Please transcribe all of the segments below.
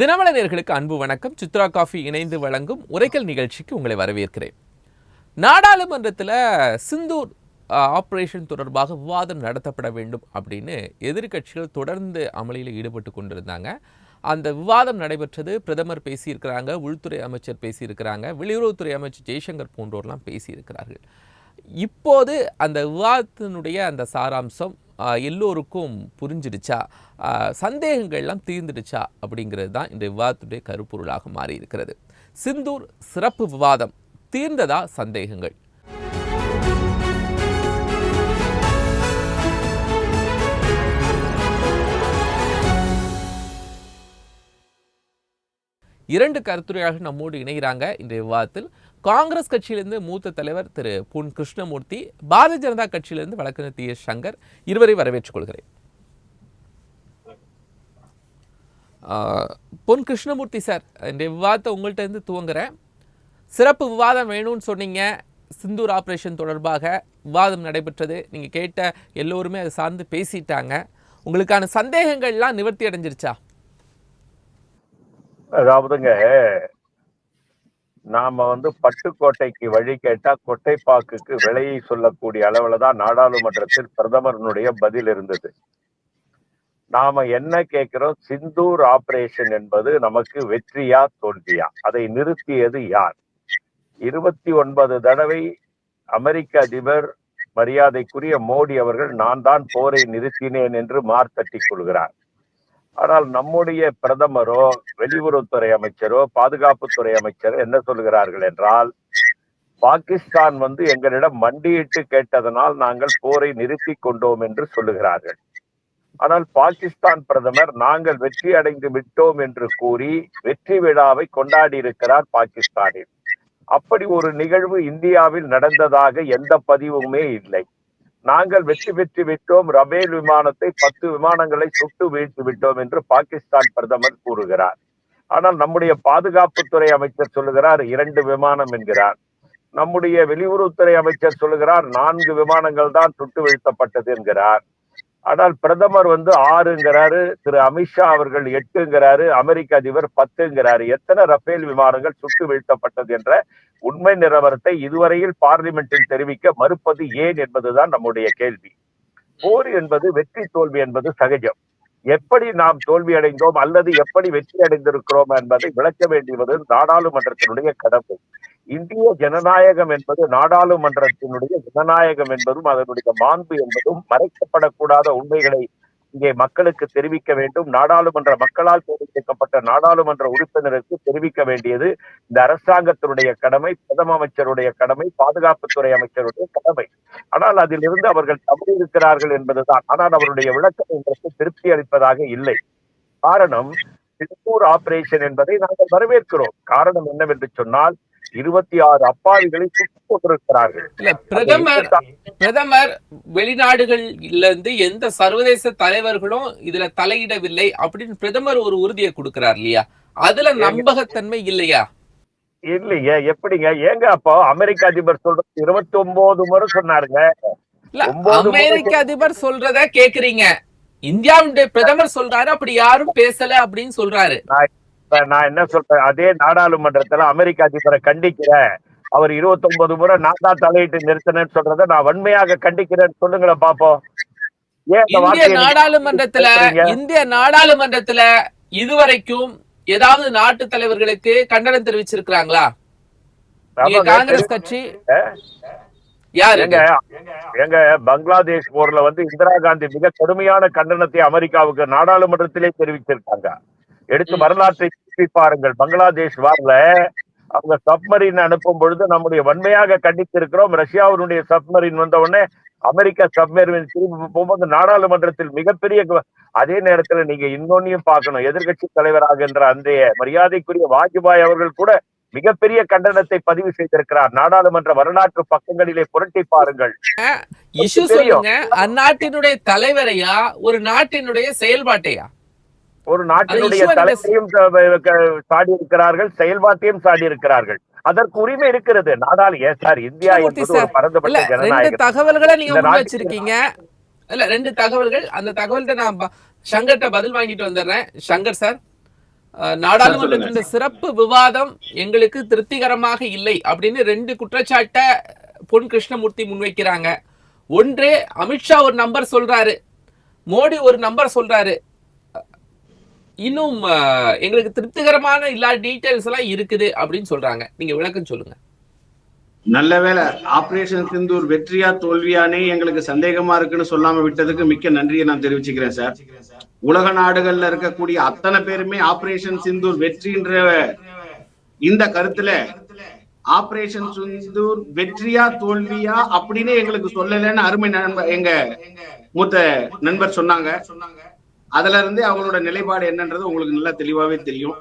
தினமலர் நேயர்களுக்கு அன்பு வணக்கம். சித்ரா காஃபி இணைந்து வழங்கும் உரைக்கல் நிகழ்ச்சிக்கு உங்களை வரவேற்கிறேன். நாடாளுமன்றத்தில் சிந்தூர் ஆபரேஷன் தொடர்பாக விவாதம் நடத்தப்பட வேண்டும் அப்படின்னு எதிர்க்கட்சிகள் தொடர்ந்து அமளியில் ஈடுபட்டு கொண்டிருந்தாங்க. அந்த விவாதம் நடைபெற்றது. பிரதமர் பேசியிருக்கிறாங்க, உள்துறை அமைச்சர் பேசியிருக்கிறாங்க, வெளியுறவுத்துறை அமைச்சர் ஜெய்சங்கர் போன்றோர்லாம் பேசியிருக்கிறார்கள். இப்போது அந்த விவாதத்தினுடைய அந்த சாராம்சம் எல்லோருக்கும் புரிஞ்சிடுச்சா, சந்தேகங்கள்லாம் தீர்ந்துடுச்சா அப்படிங்கிறது தான் இந்த விவாதத்துடைய கருப்பொருளாக மாறி இருக்கிறது. சிந்தூர் சிறப்பு விவாதம் தீர்ந்ததா சந்தேகங்கள்? இரண்டு கருத்துரையாக நம்மோடு இணைகிறாங்க இந்த விவாதத்தில். காங்கிரஸ் கட்சியிலிருந்து மூத்த தலைவர் திரு பொன் கிருஷ்ணமூர்த்தி, பாரதிய ஜனதா கட்சியிலிருந்து வழக்கறிஞர் டி எஸ் சங்கர், இருவரை வரவேற்றுக் கொள்கிறேன். பொன் கிருஷ்ணமூர்த்தி சார், இந்த விவாதத்தை உங்கள்கிட்ட இருந்து துவங்குறேன். சிறப்பு விவாதம் வேணும்னு சொன்னீங்க. சிந்தூர் ஆபரேஷன் தொடர்பாக விவாதம் நடைபெற்றது. நீங்கள் கேட்ட எல்லோருமே அதை சார்ந்து பேசிட்டாங்க. உங்களுக்கான சந்தேகங்கள்லாம் நிவர்த்தி அடைஞ்சிருச்சா? அதாவதுங்க, நாம பட்டுக்கோட்டைக்கு வழி கேட்டா கொட்டைப்பாக்குக்கு விலையை சொல்லக்கூடிய அளவுல தான் நாடாளுமன்றத்தில் பிரதமருடைய பதில் இருந்தது. நாம என்ன கேட்கிறோம்? சிந்தூர் ஆபரேஷன் என்பது நமக்கு வெற்றியா தோல்வியா? அதை நிறுத்தியது யார்? 29 தடவை அமெரிக்க அதிபர் மரியாதைக்குரிய மோடி அவர்கள் நான் தான் போரை நிறுத்தினேன் என்று மார்த்தட்டிக் கொள்கிறார். ஆனால் நம்முடைய பிரதமரோ வெளியுறவுத்துறை அமைச்சரோ பாதுகாப்புத்துறை அமைச்சரோ என்ன சொல்கிறார்கள் என்றால், பாகிஸ்தான் எங்களிடம் மண்டியிட்டு கேட்டதனால் நாங்கள் போரை நிறுத்தி கொண்டோம் என்று சொல்லுகிறார்கள். ஆனால் பாகிஸ்தான் பிரதமர் நாங்கள் வெற்றி அடைந்து விட்டோம் என்று கூறி வெற்றி விழாவை கொண்டாடி இருக்கிறார் பாகிஸ்தானில். அப்படி ஒரு நிகழ்வு இந்தியாவில் நடந்ததாக எந்த பதிவுமே இல்லை. நாங்கள் வெற்றி பெற்று விட்டோம், ரபேல் விமானத்தை 10 விமானங்களை சுட்டு வீழ்த்தி விட்டோம் என்று பாகிஸ்தான் பிரதமர் கூறுகிறார். ஆனால் நம்முடைய பாதுகாப்புத்துறை அமைச்சர் சொல்லுகிறார் 2 விமானம் என்கிறார். நம்முடைய வெளியுறவுத்துறை அமைச்சர் சொல்லுகிறார் 4 விமானங்கள் தான் சுட்டு வீழ்த்தப்பட்டது என்கிறார். ஆனால் பிரதமர் 6ங்கிறாரு, திரு அமித்ஷா அவர்கள் 8ங்கிறாரு, அமெரிக்க அதிபர் 10ங்கிறாரு. எத்தனை ரபேல் விமானங்கள் சுட்டு வீழ்த்தப்பட்டது என்ற உண்மை நிலவரத்தை இதுவரையில் பார்லிமெண்டில் தெரிவிக்க மறுப்பது ஏன் என்பதுதான் நம்முடைய கேள்வி. போர் என்பது வெற்றி தோல்வி என்பது சகஜம். எப்படி நாம் தோல்வி அடைந்தோம் அல்லது எப்படி வெற்றி அடைந்திருக்கிறோம் என்பதை விளக்க வேண்டியது நாடாளுமன்றத்தினுடைய கடமை. இந்திய ஜனநாயகம் என்பது நாடாளுமன்றத்தினுடைய ஜனநாயகம் என்பதும் அதனுடைய மாண்பு என்பதும் மறைக்கப்படக்கூடாத உண்மைகளை இங்கே மக்களுக்கு தெரிவிக்க வேண்டும். நாடாளுமன்ற மக்களால் தேர்ந்தெடுக்கப்பட்ட நாடாளுமன்ற உறுப்பினருக்கு தெரிவிக்க வேண்டியது இந்த அரசாங்கத்தினுடைய கடமை, பிரதம அமைச்சருடைய கடமை, பாதுகாப்புத்துறை அமைச்சருடைய கடமை. ஆனால் அதிலிருந்து அவர்கள் தவறியிருக்கிறார்கள் என்பதுதான். ஆனால் அவருடைய விளக்கம் எங்களுக்கு திருப்தி அளிப்பதாக இல்லை. காரணம், சிந்தூர் ஆபரேஷன் என்பதை நாங்கள் வரவேற்கிறோம். காரணம் என்னவென்று சொன்னால் 26 அப்பாவிகளை சுட்டுக் கொண்டிருக்கிறார்கள். பிரதமர் வெளிநாடுகள்ல இருந்து எந்த சர்வதேச தலைவர்களும் இதுல தலையிடவில்லை அப்படின்னு பிரதமர் ஒரு உறுதியை கொடுக்கிறார் இல்லையா? அதுல நம்பகத்தன்மை இல்லையா? இல்லையே, எப்படிங்க? ஏங்க அப்போ அமெரிக்க அதிபர் சொல்றது 29 முறை சொன்னாருங்க. அமெரிக்க அதிபர் சொல்றத கேக்குறீங்க, இந்தியாவுடைய பிரதமர் சொல்றாரு அப்படி யாரும் பேசல அப்படின்னு சொல்றாரு. நான் என்ன சொல்றேன், அதே நாடாளுமன்றத்துல அமெரிக்க அதிபரை கண்டிக்கிறேன். அவர் 29 முறை நான் தான் தலையிட்டு நிறுத்தினேன்னு சொல்றதை நான் வன்மையாக கண்டிக்கிறேன்னு சொல்லுங்களேன் பாப்போம். இந்திய நாடாளுமன்றத்துல இதுவரைக்கும் ஏதாவது நாட்டு தலைவர்களுக்கு கண்டனம் தெரிவிச்சிருக்கிறாங்களா காங்கிரஸ் கட்சி? எங்க பங்களாதேஷ் போர்ல இந்திரா காந்தி மிக கடுமையான கண்டனத்தை அமெரிக்காவுக்கு நாடாளுமன்றத்திலே தெரிவிச்சிருக்காங்க. எடுத்து வரலாற்றை திருப்பி பாருங்கள். பங்களாதேஷ் வார்ல அவங்க சப்மரீன் அனுப்பும் பொழுது நம்முடைய வன்மையாக கண்டித்திருக்கிறோம். ரஷ்யாவினுடைய சப்மரீன் வந்த உடனே அமெரிக்க சப்மரீன் திரும்பி போகும்போது நாடாளுமன்றத்தில் மிகப்பெரிய. அதே நேரத்தில் நீங்க இன்னொன்னையும் பார்க்கணும், எதிர்கட்சி தலைவராகின்ற அன்றைய மரியாதைக்குரிய வாஜ்பாய் அவர்கள் கூட மிகப்பெரிய கண்டனத்தை பதிவு செய்திருக்கிறார். நாடாளுமன்ற வரலாற்று பக்கங்களிலே புரட்டி பாருங்கள். அந்நாட்டினுடைய தலைவரையா ஒரு நாட்டினுடைய செயல்பாட்டையா? ஒரு நாட்டினுடைய தலைமையும் சாடி இருக்கிறார்கள், செயல்பாட்டையும் சாடி இருக்கிறார்கள். அதற்கு உரிமை இருக்கிறது. இந்தியா என்பது ஒரு பரந்தப்பட்ட ஜனநாயகம். தகவல்களை நீங்க வச்சிருக்கீங்க. இல்ல 2 தகவல்கள். அந்த தகவல்கிட்ட நான் சங்கர்ட்ட பதில் வாங்கிட்டு வந்துடுறேன். சங்கர் சார், நாடாளுமன்றத்தில் இந்த சிறப்பு விவாதம் எங்களுக்கு திருப்திகரமாக இல்லை அப்படின்னு 2 குற்றச்சாட்டை பொன் கிருஷ்ணமூர்த்தி முன்வைக்கிறாங்க. ஒன்று, அமித்ஷா ஒரு நம்பர் சொல்றாரு, மோடி ஒரு நம்பர் சொல்றாரு, இன்னும் எங்களுக்கு திருப்திகரமான இல்லாத டீடைல்ஸ் எல்லாம் இருக்குது அப்படின்னு சொல்றாங்க. நீங்க விளக்கம் சொல்லுங்க. நல்ல வேளை ஆபரேஷன் சிந்தூர் வெற்றியா தோல்வியானே எங்களுக்கு சந்தேகமா இருக்குன்னு சொல்லாம விட்டதுக்கு மிக்க நன்றியை நான் தெரிவிச்சுக்கிறேன் சார். உலக நாடுகள்ல இருக்கக்கூடிய அத்தனை பேருமே ஆபரேஷன் சிந்தூர் வெற்றின்ற இந்த கருத்துல ஆபரேஷன் சிந்தூர் வெற்றியா தோல்வியா அப்படின்னு எங்களுக்கு சொல்லலன்னு அருமை நண்பர் எங்க மூத்த நண்பர் சொன்னாங்க. அதுல இருந்து அவங்களோட நிலைப்பாடு என்னன்றது உங்களுக்கு நல்லா தெளிவாவே தெரியும்.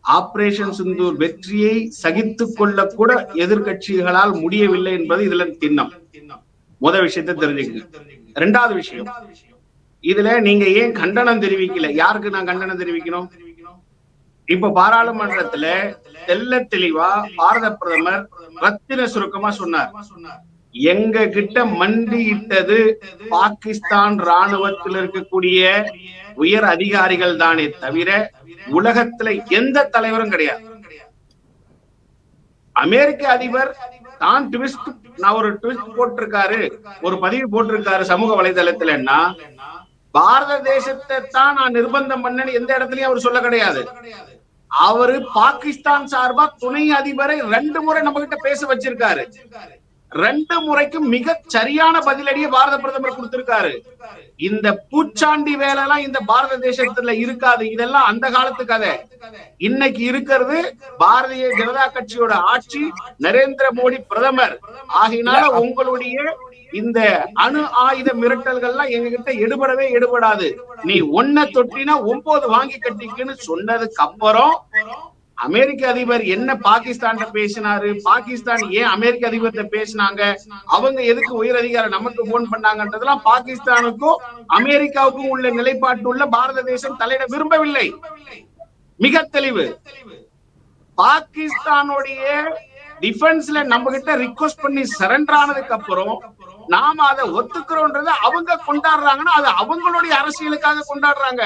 ஆபரேஷன் சிந்தூர் வெற்றியை சகித்து கொள்ள கூட எதிர்கட்சிகளால் முடியவில்லை என்பது இதுல திண்ணம். முதல் விஷயத்தை தெரிஞ்சுக்கங்க. 2வது விஷயம், இதுல நீங்க ஏன் கண்டனம் தெரிவிக்கல? யாருக்கு நான் கண்டனம் தெரிவிக்கணும்? இப்ப பாராளுமன்றத்துல தெல்ல தெளிவா பாரத பிரதமர் ரத்தின சுருக்கமா சொன்னார், எங்க கிட்ட மண்டியிட்டது பாகிஸ்தான் ராணுவத்தில் இருக்கக்கூடிய உயர் அதிகாரிகள் தானே தவிர உலகத்துல எந்த தலைவரும் கிடையாது. அமெரிக்க அதிபர் தான் நான் ஒரு ட்விஸ்ட் போட்டிருக்காரு, ஒரு பதிவு போட்டிருக்காரு சமூக வலைதளத்துலன்னா, பாரத தேசத்தை தான் நான் நிர்பந்தம் பண்ணேன்னு எந்த இடத்துலயும் அவர் சொல்ல கிடையாது. அவரு பாகிஸ்தான் சார்பா துணை அதிபரை 2 முறை நம்ம கிட்ட பேச வச்சிருக்காரு. 2 முறைக்கும் மிக சரியான பதிலடியை பாரத பிரதமர் கொடுத்திருக்காரு. இந்த பூச்சாண்டி வேலை எல்லாம் இந்த பாரத தேசத்துல இருக்காது. இதெல்லாம் அந்த காலத்து கதை. இன்னைக்கு இருக்கிறது பாரதிய ஜனதா கட்சியோட ஆட்சி, நரேந்திர மோடி பிரதமர். ஆகையினால உங்களுடைய இந்த அணு ஆயுத மிரட்டல்கள்லாம் எங்க கிட்ட எடுபடாது. நீ 1 தொட்டினா 9 வாங்கி கட்டிக்குன்னு சொன்னதுக்கு அப்புறம் அமெரிக்க அதிபர் என்ன பாகிஸ்தான் பேசினாரு, பாகிஸ்தான் ஏன் அமெரிக்க அதிபர்கிட்ட பேசினாங்க, அவங்க எதுக்கு உயர் அதிகாரி நமக்கு போன் பண்ணாங்கன்றதெல்லாம் பாகிஸ்தானுக்கும் அமெரிக்காவுக்கும் உள்ள நிலைப்பாட்டு உள்ள பாரத தேசம் தலையிட விரும்பவில்லை. மிக தெளிவு. பாகிஸ்தானுடைய டிஃபென்ஸ்ல நம்ம கிட்ட ரிக்வெஸ்ட் பண்ணி சரண்டர் ஆனதுக்கு அப்புறம் நாம அதை ஒத்துக்கிறோன்றத அவங்க கொண்டாடுறாங்கன்னா அது அவங்களுடைய அரசியலுக்காக கொண்டாடுறாங்க.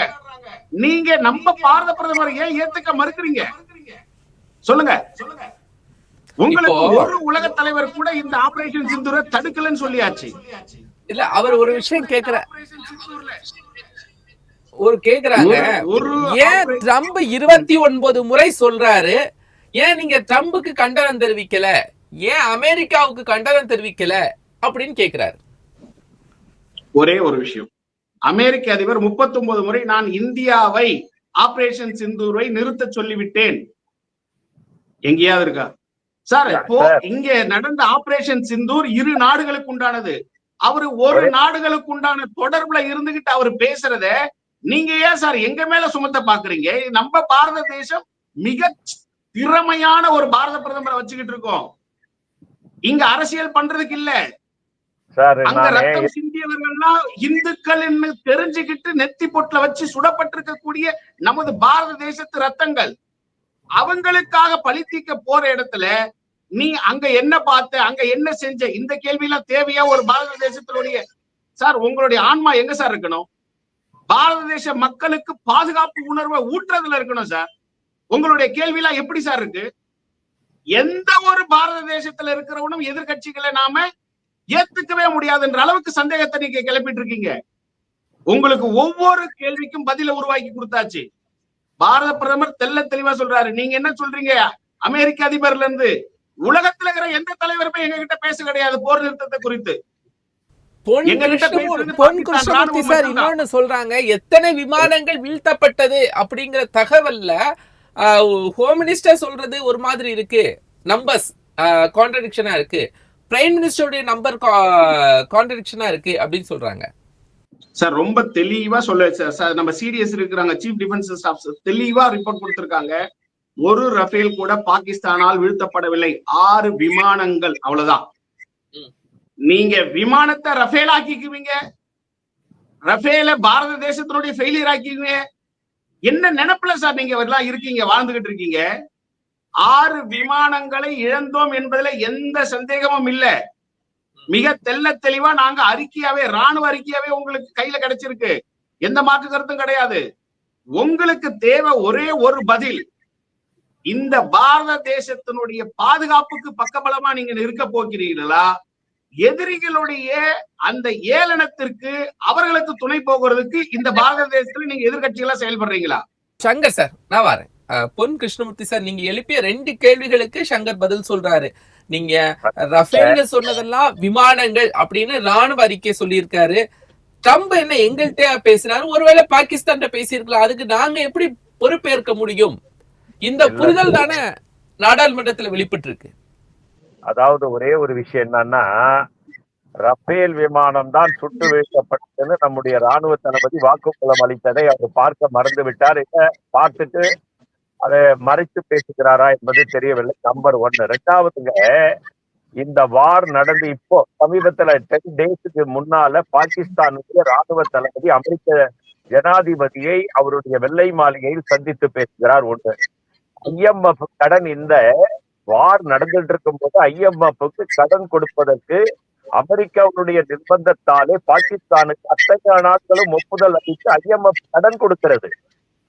நீங்க நம்ம பாரத பிரதமர் ஏன் ஏத்துக்க மறுக்கிறீங்க? சொல்லுங்க. உங்களுக்கு ஒரு உலக தலைவர் கூட இந்த ஆபரேஷன் சிந்தூரை தடுக்கலன்னு சொல்லியாச்சு. இல்ல, அவர் ஒரு விஷயம் கேக்குறாங்க, ஏன் ட்ரம்ப் 29 முறை சொல்றாரு, ஏன் நீங்க ட்ரம்புக்கு கண்டனம் தெரிவிக்கல, ஏன் அமெரிக்காவுக்கு கண்டனம் தெரிவிக்கல அப்படின்னு கேக்குறாரு. ஒரே ஒரு விஷயம், அமெரிக்க அதிபர் 39 முறை நான் இந்தியாவை ஆபரேஷன் சிந்தூரை நிறுத்த சொல்லிவிட்டேன். எங்கேயாவது இருக்கா சார்? இப்போ இங்க நடந்த ஆபரேஷன் சிந்தூர் 2 நாடுகளுக்கு உண்டானது. அவரு ஒரு நாடுகளுக்கு உண்டான தொடர்புல இருந்துகிட்டு அவர் பேசுறத நீங்க ஏன் சார் எங்க மேல சுமத்த பாக்குறீங்க? நம்ம பாரத தேசம் மிக திறமையான ஒரு பாரத பிரதமரை வச்சுக்கிட்டு இருக்கோம். இங்க அரசியல் பண்றதுக்கு இல்ல. அங்க ரத்தம் சிந்தியவர்கள்லாம் இந்துக்கள் தெரிஞ்சுக்கிட்டு நெத்தி பொட்டுல வச்சு சுடப்பட்டிருக்கக்கூடிய நமது பாரத தேசத்து ரத்தங்கள். அவங்களுக்காக பழி தீர்க்க போற இடத்துல நீ அங்க என்ன பார்த்த, அங்க என்ன செஞ்ச, இந்த கேள்வி எல்லாம் தேவையா ஒரு பாரத தேசத்தினுடைய? சார் உங்களுடைய ஆன்மா எங்க சார் இருக்கணும்? பாரத தேச மக்களுக்கு பாதுகாப்பு உணர்வை ஊற்றுறதுல இருக்கணும் சார். உங்களுடைய கேள்வி எல்லாம் எப்படி சார் இருக்கு? எந்த ஒரு பாரத தேசத்துல இருக்கிறவனும் எதிர்கட்சிகளை நாம ஏத்துக்கவே முடியாதுன்ற அளவுக்கு சந்தேகத்தை நீங்க கிளப்பிட்டு இருக்கீங்க. உங்களுக்கு ஒவ்வொரு கேள்விக்கும் பதில உருவாக்கி கொடுத்தாச்சு. பாரத பிரதமர் தெல்ல தெளிவா சொல்றாரு. நீங்க என்ன சொல்றீங்க? அமெரிக்க அதிபர்ல இருந்து உலகத்துல இருக்கிற எந்த தலைவருமே எங்க கிட்ட பேச கிடையாது போர் நிறுத்தத்தை குறித்து. பொன் கிருஷ்ணமூர்த்தி சார் இன்னொன்னு சொல்றாங்க, எத்தனை விமானங்கள் வீழ்த்தப்பட்டது அப்படிங்கிற தகவல்ல ஹோம் மினிஸ்டர் சொல்றது ஒரு மாதிரி இருக்கு, நம்பர்ஸ் கான்ட்ரடிக்ஷனா இருக்கு, பிரைம் மினிஸ்டருடைய நம்பர் கான்ட்ரடிக்ஷனா இருக்கு அப்படின்னு சொல்றாங்க. சார் ரொம்ப தெளிவா சொல்ல நம்ம சிடிஎஸ் இருக்கிறாங்க, சீஃப் டிஃபென்ஸ் ஸ்டாஃப் தெளிவா ரிப்போர்ட் கொடுத்திருக்காங்க. ஒரு ரஃபேல் கூட பாகிஸ்தானால் வீழ்த்தப்படவில்லை. 6 விமானங்கள், அவ்வளவுதான். நீங்க விமானத்தை ரஃபேல் ஆக்கிக்குவீங்க, ரஃபேல பாரத தேசத்தினுடைய ஃபெயிலியர் ஆக்கிக்குவீங்க. என்ன நினைப்புல சார் நீங்க எல்லாம் இருக்கீங்க, வாழ்ந்துகிட்டு இருக்கீங்க? 6 விமானங்களை இழந்தோம் என்பதுல எந்த சந்தேகமும் இல்ல. மிக தெல்ல தெளிவா நாங்க அறிக்கையாவே, ராணுவ அறிக்கையாவே உங்களுக்கு கையில கிடைச்சிருக்கு. எந்த மாற்று கருத்தும் கிடையாது. உங்களுக்கு தேவை ஒரே ஒரு பதில். இந்த பாரத தேசத்தினுடைய பாதுகாப்புக்கு பக்கபலமா நீங்க இருக்க போகிறீர்களா, எதிரிகளுடைய அந்த ஏளனத்திற்கு அவர்களுக்கு துணை போகிறதுக்கு இந்த பாரத தேசத்துல நீங்க எதிர்கட்சிகளா செயல்படுறீங்களா? சங்கர் சார், நான் வரேன். பொன் கிருஷ்ணமூர்த்தி சார், நீங்க எழுப்பிய 2 கேள்விகளுக்கு சங்கர் பதில் சொல்றாரு. நீங்க ரஃபேல்னு சொன்னதெல்லாம் விமானங்கள் அப்படின்னு ராணுவ அறிக்கை சொல்லியிருக்காரு. ட்ரம்ப் என்ன எங்கள்கிட்ட பேசினாரு, ஒருவேளை பாகிஸ்தான் பேசியிருக்கலாம், அதுக்கு நாங்க எப்படி பொறுப்பேற்க முடியும்? இந்த புரிதல் தானே நாடாளுமன்றத்தில் வெளிப்பட்டு இருக்கு. அதாவது ஒரே ஒரு விஷயம் என்னன்னா, ரஃபேல் விமானம் தான் சுட்டு வீழ்த்தப்பட்டதுன்னு நம்முடைய ராணுவ தளபதி வாக்குமூலம் அளித்ததை அவர் பார்க்க மறந்து விட்டார். பார்த்துட்டு அதை மறைத்து பேசுகிறாரா என்பது தெரியவில்லை. நம்பர் 1. 2வதுங்க, இந்த வார் நடந்து இப்போ சமீபத்துல 10 டேஸுக்கு முன்னால பாகிஸ்தானுடைய ராணுவ தளபதி அமெரிக்க ஜனாதிபதியை அவருடைய வெள்ளை மாளிகையில் சந்தித்து பேசுகிறார். 1. IMF கடன், இந்த வார் நடந்துட்டு இருக்கும் போது IMF கடன் கொடுப்பதற்கு அமெரிக்காவுடைய நிர்பந்தத்தாலே பாகிஸ்தானுக்கு அத்தனை நாட்களும் ஒப்புதல் அளித்து IMF கடன் கொடுக்கிறது.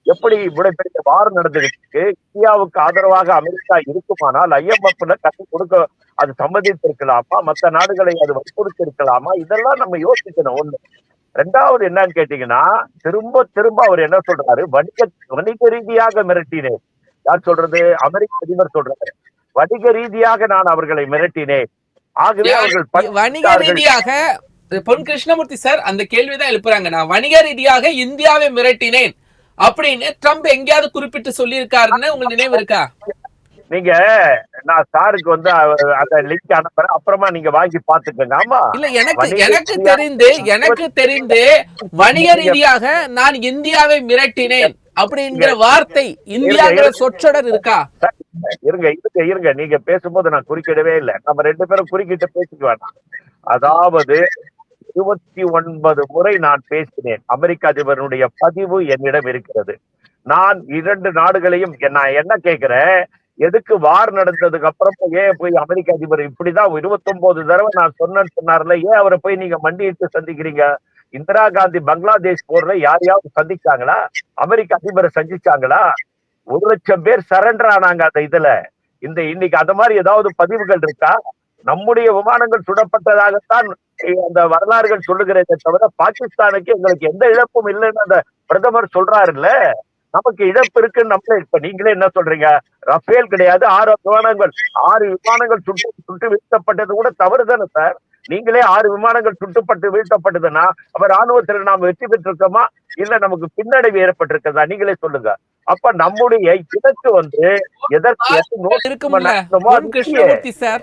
எப்படி இவ்வளவு பெரிய வார் நடந்துகிட்டு இந்தியாவுக்கு ஆதரவாக அமெரிக்கா இருக்குமானால் IMF கடன் கொடுக்க அது சம்மதித்திருக்கலாமா, மற்ற நாடுகளை அது வற்புறுத்தி இருக்கலாமா? இதெல்லாம் நம்ம யோசிக்கணும். 1. 2வது என்னன்னு கேட்டீங்கன்னா, திரும்ப திரும்ப அவர் என்ன சொல்றாரு, வணிக ரீதியாக மிரட்டினேன். யார் சொல்றது? அமெரிக்க அதிபர் சொல்றாரு, வணிக ரீதியாக நான் அவர்களை மிரட்டினேன். ஆகவே அவர்கள் வணிக ரீதியாக, பொன் கிருஷ்ணமூர்த்தி சார் அந்த கேள்விதான் எழுப்புறாங்க. நான் வணிக ரீதியாக இந்தியாவை மிரட்டினேன் அப்படின்னு ட்ரம்ப் எங்கேயாவது குறிப்பிட்டு சொல்லி இருக்காருன்னு உங்களுக்கு நினைவு இருக்கா? நீங்க, நான் சாருக்கு அந்த லிங்க் அனுப்புறேன், அப்புறமா நீங்க வாங்கி பாத்துக்கோங்க. ஆமா, இல்ல, எனக்கு தெரிந்து வணிக ரீதியாக நான் இந்தியாவை மிரட்டினேன் அப்படிங்கிற வார்த்தை இந்தியாங்கிற சொற்றொடர் இருக்கா? இருங்க, நீங்க பேசும்போது நான் குறுக்கிடவே இல்லை. நம்ம 2 பேரும் குறுக்கிட்டு பேசிக்க வேண்டாம். அதாவது 29 முறை நான் பேசினேன். அமெரிக்க அதிபருடைய பதிவு என்னிடம் இருக்கிறது. நான் 2 நாடுகளையும் நான் என்ன கேட்கிறேன், எதுக்கு வார் நடந்ததுக்கு அப்புறம் ஏன் போய் அமெரிக்க அதிபர் இப்படிதான் 29 தடவை நான் சொன்னேன்னு சொன்னார்ல, ஏன் அவரை போய் நீங்க மண்டியிட்டு சந்திக்கிறீங்க? இந்திரா காந்தி பங்களாதேஷ் போர்ல யாரையாவது சந்திச்சாங்களா? அமெரிக்க அதிபரை சந்திச்சாங்களா? 1 லட்சம் பேர் சரண்டர் ஆனாங்க அந்த இதுல. இன்னைக்கு அந்த மாதிரி ஏதாவது பதிவுகள் இருக்கா? நம்முடைய விமானங்கள் சுடப்பட்டதாகத்தான் அந்த வரலாறுகள் சொல்லுகிறதே தவிர பாகிஸ்தானுக்கு எங்களுக்கு எந்த இழப்பும் இல்லைன்னு அந்த பிரதமர் சொல்றாருல்ல. நமக்கு இழப்பு இருக்குன்னு இப்ப நீங்களே என்ன சொல்றீங்க? ரஃபேல் கிடையாது, 6 விமானங்கள் சுட்டு வீழ்த்தப்பட்டது கூட தவறு தானே சார்? நீங்களே 6 விமானங்கள் சுட்டுப்பட்டு வீழ்த்தப்பட்டதுன்னா அப்ப ராணுவத்தில் நாம் வெற்றி பெற்றிருக்கோமா, இல்ல நமக்கு பின்னடைவு ஏற்பட்டிருக்கதா? நீங்களே சொல்லுங்க. அப்ப நம்முடைய இலக்கு கிருஷ்ணமூர்த்தி சார்,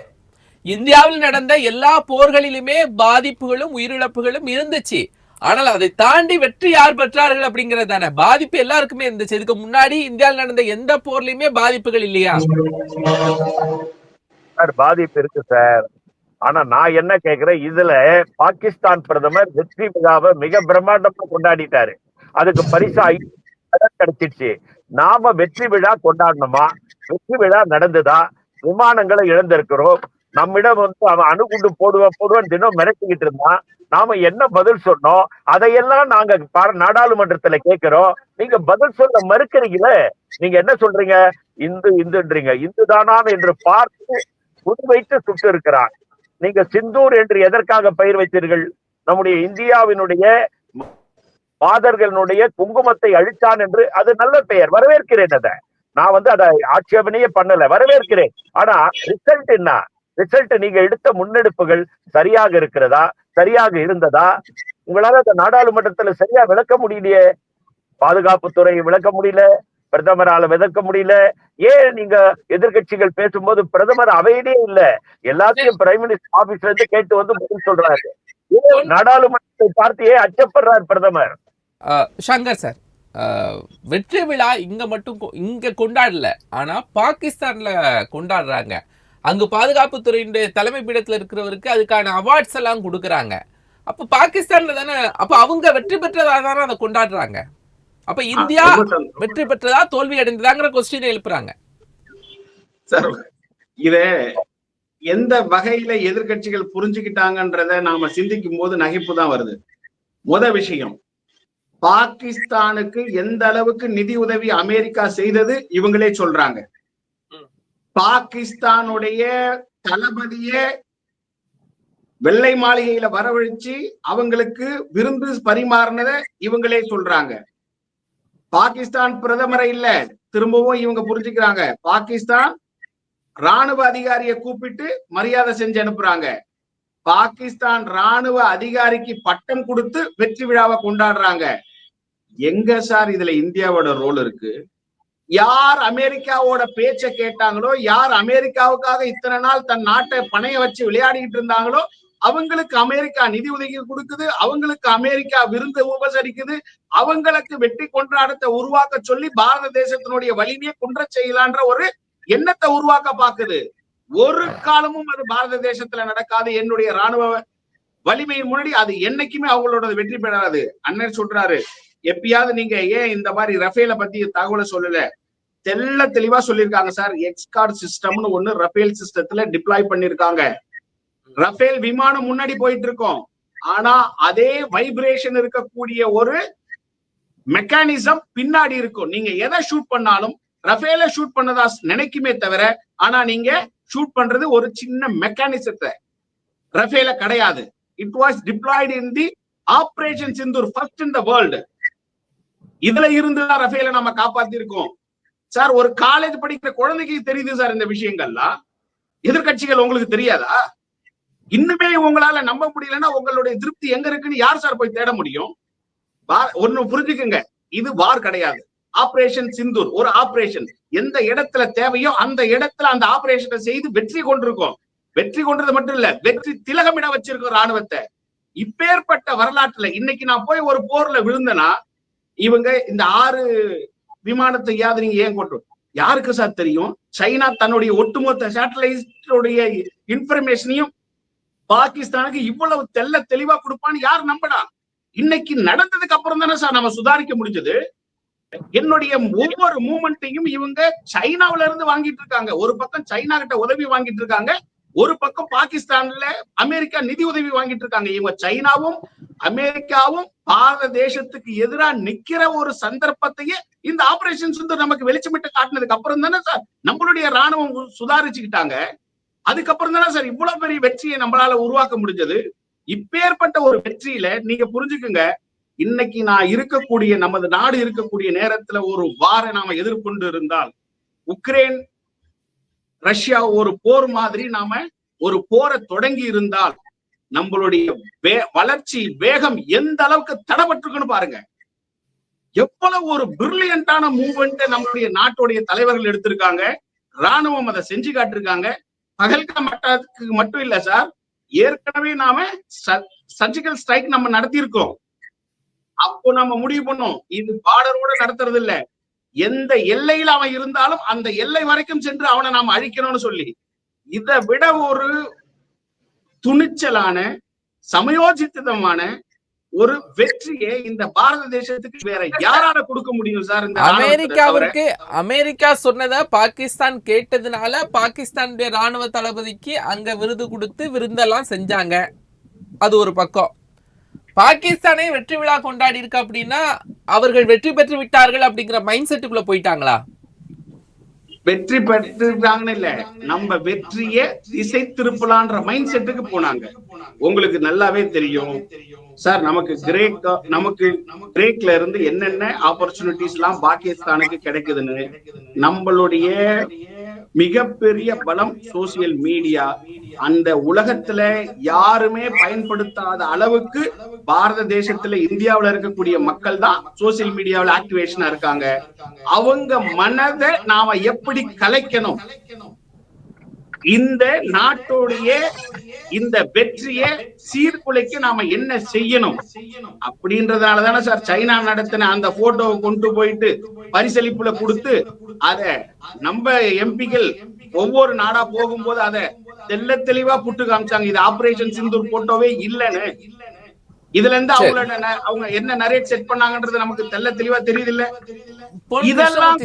இந்தியாவில் நடந்த எல்லா போர்களிலுமே பாதிப்புகளும் உயிரிழப்புகளும் இருந்துச்சு. ஆனால் அதை தாண்டி வெற்றி யார் பெற்றார்கள் அப்படிங்கிறது தானே. பாதிப்பு எல்லாருக்குமே இருந்துச்சு. இதுக்கு முன்னாடி இந்தியாவில் நடந்த எந்த போர்லயுமே பாதிப்புகள் இல்லையா? பாதிப்பு இருக்கு சார். ஆனா நான் என்ன கேக்குறேன், இதுல பாகிஸ்தான் பிரதமர் வெற்றி விழாவை மிக பிரம்மாண்டமா கொண்டாடிட்டாரு. அதுக்கு பரிசா கிடைச்சிருச்சு. நாம வெற்றி விழா கொண்டாடணுமா? வெற்றி விழா நடந்துதா? விமானங்களை இழந்திருக்கிறோம். நம்மிடம் அவன் அணுகுண்டு போடுவான் தினம் மிரட்டிக்கிட்டு இருந்தான். நாம என்ன பதில் சொன்னோம்? அதையெல்லாம் நாங்க நாடாளுமன்றத்துல கேட்கிறோம். நீங்க பதில் சொல்ல மறுக்கிறீங்களே. நீங்க என்ன சொல்றீங்க? இந்துன்றீங்க. இந்துதானான் என்று பார்த்து குறிவைத்து சுட்டு இருக்கிறான். நீங்க சிந்தூர் என்று எதற்காக பெயர் வைத்தீர்கள்? நம்முடைய இந்தியாவினுடைய மாதர்களுடைய குங்குமத்தை அழித்தான் என்று. அது நல்ல பெயர், வரவேற்கிறேன். அதை நான் அதை ஆட்சேபனையே பண்ணல, வரவேற்கிறேன். ஆனா ரிசல்ட் என்ன? ரிசல்ட் நீங்க எடுத்த முன்னெடுப்புகள் சரியாக இருக்கிறதா? சரியாக இருந்ததா? உங்களால அந்த நாடாளுமன்றத்துல சரியா விளக்க முடியலையே. பாதுகாப்புத்துறையை விளக்க முடியல, பிரதமரால விளக்க முடியல. ஏன் நீங்க எதிர்கட்சிகள் பேசும்போது பிரதமர் அவையிலே இல்ல, எல்லாத்தையும் பிரைம் மினிஸ்டர் ஆபீஸ்ல இருந்து கேட்டு பதில் சொல்றாரு. நாடாளுமன்றத்தை பார்த்து ஏன் அச்சப்படுறாரு பிரதமர்? சங்கர் சார், வெற்றி விழா இங்க கொண்டாடல, ஆனா பாகிஸ்தான்ல கொண்டாடுறாங்க. அங்கு பாதுகாப்புத்துறையினுடைய தலைமை பீடத்துல இருக்கிறவருக்கு அதுக்கான அவார்ட்ஸ் எல்லாம் கொடுக்கறாங்க. அப்ப பாகிஸ்தான்ல தானே, அப்ப அவங்க வெற்றி பெற்றதா தானே அதை கொண்டாடுறாங்க. அப்ப இந்தியா வெற்றி பெற்றதா தோல்வி அடைந்ததாங்கிற கொஸ்டின் எழுப்புறாங்க. சார், இத எந்த வகையில எதிர்கட்சிகள் புரிஞ்சுக்கிட்டாங்கன்றத நாம சிந்திக்கும் போது நகைப்பு தான் வருது. முத விஷயம், பாகிஸ்தானுக்கு எந்த அளவுக்கு நிதி உதவி அமெரிக்கா செய்தது இவங்களே சொல்றாங்க. பாகிஸ்தானுடைய தளபதியே வெள்ளை மாளிகையில வரவழைச்சு அவங்களுக்கு விருந்து பரிமாறினத இவங்களே சொல்றாங்க. பாகிஸ்தான் பிரதமரை இல்ல, திரும்பவும் இவங்க புரிஞ்சுக்கிறாங்க, பாகிஸ்தான் ராணுவ அதிகாரியை கூப்பிட்டு மரியாதை செஞ்சு அனுப்புறாங்க. பாகிஸ்தான் ராணுவ அதிகாரிக்கு பட்டம் கொடுத்து வெற்றி விழாவை கொண்டாடுறாங்க. எங்க சார் இதுல இந்தியாவோட ரோல் இருக்கு? யார் அமெரிக்காவோட பேச்ச கேட்டாங்களோ, யார் அமெரிக்காவுக்காக இத்தனை நாள் தன் நாட்டை பணைய வச்சு விளையாடிக்கிட்டு இருந்தாங்களோ அவங்களுக்கு அமெரிக்கா நிதி உதவி கொடுக்குது, அவங்களுக்கு அமெரிக்கா விருந்து உபசரிக்குது, அவங்களுக்கு வெற்றி கொண்டாடத்தை உருவாக்க சொல்லி பாரத தேசத்தினுடைய வலிமையை குன்ற செய்யலான்ற ஒரு எண்ணத்தை உருவாக்க பாக்குது. ஒரு காலமும் அது பாரத தேசத்துல நடக்காது. என்னுடைய ராணுவ வலிமையின் முன்னாடி அது என்னைக்குமே அவங்களோட வெற்றி பெறாது. அண்ணன் சொல்றாரு, எப்பயாவது நீங்க ஏன் இந்த மாதிரி ரஃபேல பத்தி தகவலை சொல்லல? தெல்ல தெளிவா சொல்லியிருக்காங்க சார். எக்ஸ்கார்ட் சிஸ்டம்னு ஒண்ணு ரஃபேல் சிஸ்டத்துல டிப்ளாய் பண்ணிருக்காங்க. ரஃபேல் விமானம் முன்னாடி போயிட்டு இருக்கோம், ஆனா அதே வைப்ரேஷன் இருக்கக்கூடிய ஒரு மெக்கானிசம் பின்னாடி இருக்கும். நீங்க எதை ஷூட் பண்ணாலும் ரஃபேல ஷூட் பண்ணதா நினைக்குமே தவிர, ஆனா நீங்க ஷூட் பண்றது ஒரு சின்ன மெக்கானிசத்தை. ரஃபேல கிடையாது. It was diploid in the operation Sindoor, first in the world. இதுல இருந்துதான் ரஃபேல நம்ம காப்பாத்தி இருக்கோம் சார். ஒரு காலேஜ் படிக்கிற குழந்தைக்கு தெரியுது சார் இந்த விஷயங்கள்லாம். எதிர்கட்சிகள் உங்களுக்கு தெரியாதா? இன்னுமே உங்களால நம்ப முடியலன்னா உங்களுடைய திருப்தி எங்க இருக்குன்னு யார் சார் போய் தேட முடியும்? ஒண்ணு புரிஞ்சுக்குங்க, இது வார் கிடையாது. ஆபரேஷன் சிந்தூர் ஒரு ஆபரேஷன். எந்த இடத்துல தேவையோ அந்த இடத்துல அந்த ஆபரேஷனை செய்து வெற்றி கொண்டிருக்கோம். வெற்றி கொண்டது மட்டும் இல்ல, வெற்றி திலகமிட வச்சிருக்கோம் ராணுவத்தை. இப்பேற்பட்ட வரலாற்றுல இன்னைக்கு நான் போய் ஒரு போர்ல விழுந்தனா, இவங்க இந்த 6 விமானத்தை நீங்க ஏன் கொண்டு யாருக்கு சார் தெரியும்? சைனா தன்னுடைய ஒட்டுமொத்த சேட்டலைட்டோடைய இன்ஃபர்மேஷனையும் பாகிஸ்தானுக்கு இவ்வளவு தெளிவா கொடுப்பான்னு யார் நம்படா? இன்னைக்கு நடந்ததுக்கு அப்புறம் தானே சார் நம்ம சுதாரிக்க முடிஞ்சது. என்னுடைய ஒவ்வொரு மூமெண்ட்டையும் இவங்க சைனாவில இருந்து வாங்கிட்டு இருக்காங்க. ஒரு பக்கம் சைனா கிட்ட உதவி வாங்கிட்டு இருக்காங்க, ஒரு பக்கம் பாகிஸ்தான்ல அமெரிக்கா நிதி உதவி வாங்கிட்டு இருக்காங்க. இவங்க சைனாவும் அமெரிக்காவும் பாரத தேசத்துக்கு எதிராக நிக்கிற ஒரு சந்தர்ப்பத்தையே இந்த ஆபரேஷன் வந்து நமக்கு வெளிச்சமிட்டு காட்டினதுக்கு அப்புறம் தானே சார் நம்மளுடைய ராணுவம் சுதாரிச்சுக்கிட்டாங்க. அதுக்கப்புறம் தானே சார் இவ்வளவு பெரிய வெற்றியை நம்மளால உருவாக்க முடிஞ்சது. இப்பேற்பட்ட ஒரு வெற்றியில நீங்க புரிஞ்சுக்குங்க, இன்னைக்கு நான் இருக்கக்கூடிய நமது நாடு இருக்கக்கூடிய நேரத்துல ஒரு வாரை நாம எதிர்கொண்டு இருந்தால், உக்ரைன் ரஷ்யா ஒரு போர் மாதிரி நாம ஒரு போரை தொடங்கி இருந்தால், நம்மளுடைய வளர்ச்சி வேகம் எந்த அளவுக்கு தடைபட்டிருக்குன்னு பாருங்க. எவ்வளவு ஒரு பிரில்லியண்டான மூவ்மெண்ட் நம்மளுடைய நாட்டுடைய தலைவர்கள் எடுத்திருக்காங்க. ராணுவம் அதை செஞ்சு காட்டிருக்காங்க. பகல்கா மட்டும் இல்ல சார், ஏற்கனவே நாம சர்ஜிக்கல் ஸ்ட்ரைக் நம்ம நடத்தி இருக்கோம். அப்போ நம்ம முடிவு பண்ணோம், இது பார்டரோட நடத்துறது இல்ல, எந்த எல்லையில அவன் இருந்தாலும் அந்த எல்லை வரைக்கும் சென்று அவனை நாம அழிக்கணும்னு சொல்லி. இதை விட ஒரு துணிச்சலான சமயோஜிதமான ஒரு வெற்றியை இந்த பாரத தேசத்துக்கு வேற யாரால கொடுக்க முடியும் சார்? இந்த அமெரிக்காவுக்கு அமெரிக்கா சொன்னதை பாகிஸ்தான் கேட்டதுனால பாகிஸ்தானுடைய ராணுவ தளபதிக்கு அங்க விருது கொடுத்து விருந்தெல்லாம் செஞ்சாங்க. அது ஒரு பக்கம். பாகிஸ்தானே வெற்றி விழா கொண்டாடி இருக்கு அப்படின்னா அவர்கள் வெற்றி பெற்று விட்டார்கள் அப்படிங்கிற மைண்ட் செட்டுக்குள்ள போயிட்டாங்களா? வெற்றி பெற்றுட்டாங்கன்னு இல்ல, நம்ம வெற்றியை திசை திருப்பலான்ற மைண்ட் செட்டுக்கு போனாங்க. உங்களுக்கு நல்லாவே தெரியும் சார், நமக்கு கிரேக்ல இருந்து என்னென்ன ஆப்பர்ச்சுனிட்டிஸ் எல்லாம் பாகிஸ்தானுக்கு கிடைக்குதுன்னு. நம்மளுடைய மிகப்பெரிய பலம் சோசியல் மீடியா. அந்த உலகத்துல யாருமே பயன்படுத்தாத அளவுக்கு பாரத தேசத்துல இந்தியாவில இருக்கக்கூடிய மக்கள் தான் சோசியல் மீடியாவில் ஆக்டிவேஷனா இருக்காங்க. அவங்க மனதை நாம எப்படி கலைக்கணும், இந்த நாட்டுடைய இந்த வெற்றியை சீர்குலைக்க நாம என்ன செய்யணும் அப்படின்றதுனாலதானே சார் சைனா நடத்தின அந்த போட்டோவை கொண்டு போயிட்டு பரிசளிப்புல கொடுத்து அத நம்ம எம்பிகள் ஒவ்வொரு நாடா போகும்போது அதை தெளிவா புட்டு காமிச்சாங்க. இது ஆபரேஷன் சிந்தூர் போட்டோவே இல்லைன்னு. இதுல இருந்து அவங்க என்ன நிறைய செட் பண்ணாங்கன்றது நமக்கு தெளிவா தெரியுது இல்ல. இதெல்லாம்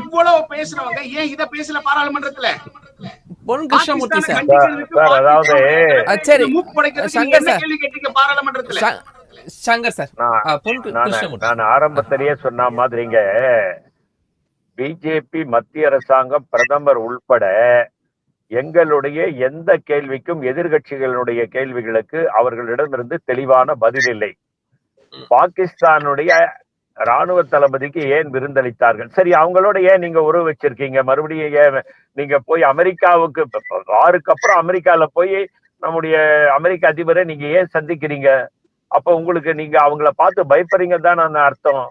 இவ்வளவு பேசுறவங்க ஏன் இத பேசல பாராளுமன்றத்துல? சங்கர் சார், நான் பொன் நான் கிருஷ்ணமூர்த்தி. நான் ஆரம்பத்திலேயே சொன்ன மாதிரிங்க, பிஜேபி மத்திய அரசாங்கம் பிரதமர் உள்பட எங்களுடைய எந்த கேள்விக்கும் எதிர்கட்சிகளுடைய கேள்விகளுக்கு அவர்களிடமிருந்து தெளிவான பதில் இல்லை. பாகிஸ்தானுடைய ராணுவ தளபதிக்கு ஏன் விருந்தளித்தார்கள்? சரி, அவங்களோட ஏன் நீங்க உறவு வச்சிருக்கீங்க? மறுபடியும் ஏன் நீங்க போய் அமெரிக்காவுக்கு வாருக்கு அப்புறம் அமெரிக்கால போய் நம்முடைய அமெரிக்க அதிபரை நீங்க ஏன் சந்திக்கிறீங்க? அப்ப உங்களுக்கு நீங்க அவங்கள பார்த்து பயப்படுறீங்க தான் அர்த்தம்.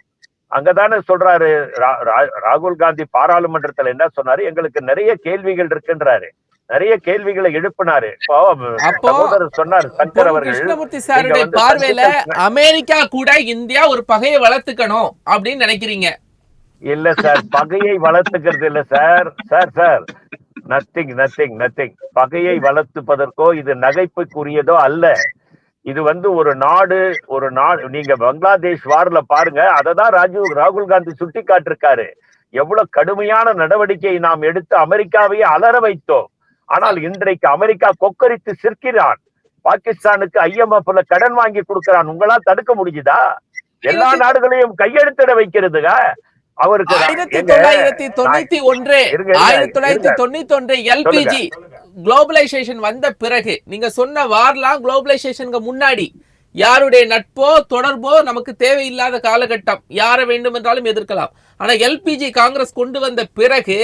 அங்கதானே சொல்றாரு ராகுல் காந்தி பாராளுமன்றத்துல என்ன சொன்னாரு? எங்களுக்கு நிறைய கேள்விகள் இருக்குன்றாரு. நிறைய கேள்விகளை எழுப்பினாரு. அப்போ சகோதரர் சொன்னார் சங்கர் பொன் அவர்கள், கிருஷ்ணமூர்த்தி சாருடைய பார்வையில அமெரிக்கா கூட இந்தியா ஒரு பகையை வளர்த்துக்கணும் அப்படின்னு நினைக்கிறீங்க? இல்ல சார், பகையை வளர்த்துக்கிறது இல்ல சார். Sir nothing. பகையை வளர்த்துப்பதற்கோ இது நகைப்புக்குரியதோ அல்ல. இது ஒரு நாடு நீங்க பங்களாதேஷ் வார்ல பாருங்க, அததான் ராகுல் காந்தி சுட்டி காட்டிருக்காரு. எவ்வளவு கடுமையான நடவடிக்கையை நாம் எடுத்து அமெரிக்காவையே அலற வைத்தோம். ஆனால் இன்றைக்கு அமெரிக்கா கொக்கரித்து சிரிக்கிறான். பாகிஸ்தானுக்கு IMF-ல கடன் வாங்கி கொடுக்கிறான். உங்களால் தடுக்க முடியுதா? எல்லா நாடுகளையும் கையெழுத்திட வைக்கிறதுங்க அவருக்கு. 1991 எல்பிஜி குளோபலைசேஷன் வந்த பிறகு, நீங்க சொன்ன வார்லாம் குளோபலைசேஷனுக்கு முன்னாடி யாருடைய நட்போ தொடர்போ நமக்கு தேவையில்லாத காலகட்டம். யாரை வேண்டும் என்றாலும் எதிர்க்கலாம். ஆனா எல்பிஜி காங்கிரஸ் கொண்டு வந்த பிறகு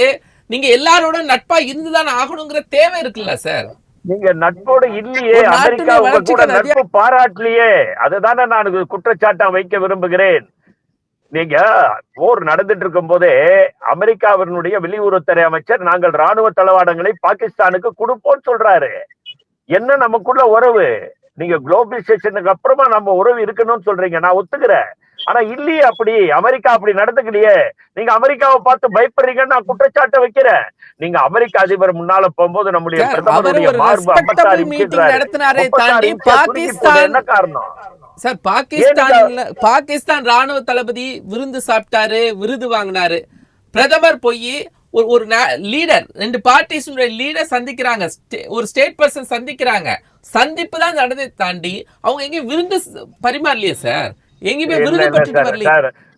நீங்க எல்லாரோட நட்பா இருந்துதான் ஆகணுங்கிற தேவை இருக்குல்ல சார்? நீங்க நட்போடு இல்லையே, அமெரிக்கா உங்க கூட நட்பு பாராட்டலையே. அதுதானே நான் குற்றச்சாட்டா வைக்க விரும்புகிறேன். நீங்க போர் நடந்துட்டு இருக்கும் போதே அமெரிக்காவினுடைய வெளியுறவுத்துறை அமைச்சர் நாங்கள் ராணுவ தளவாடங்களை பாகிஸ்தானுக்கு கொடுப்போம் சொல்றாரு. என்ன நமக்குள்ள உறவு? நீங்க குளோபலைசேஷனுக்கு அப்புறமா நம்ம உறவு இருக்கணும்னு சொல்றீங்க, நான் ஒத்துக்கிறேன். ஆனா இல்லையே, அப்படி அமெரிக்கா அப்படி நடந்துக்கலையே. நீங்க அமெரிக்காவை பார்த்து பயப்படுறீங்கன்னு நான் குற்றச்சாட்டை வைக்கிறேன். நீங்க அமெரிக்க அதிபர் முன்னால போகும்போது நம்முடைய பிரதமருடைய மார்பு 56 என்ன காரணம் சார்? பாகிஸ்தான் ராணுவ தளபதி விருந்து சாப்பிட்டாரு, விருது வாங்கினாரு. பிரதமர் போய் ஒரு லீடர், 2 பார்ட்டிஸ் லீடர் சந்திக்கிறாங்க, ஒரு ஸ்டேட் பர்சன் சந்திக்கிறாங்க. சந்திப்பு தான் நடந்ததை தாண்டி அவங்க எங்கேயும் விருந்து பரிமாறலையே சார், எங்கேயுமே விருது பெற்றுட்டு வரலையே.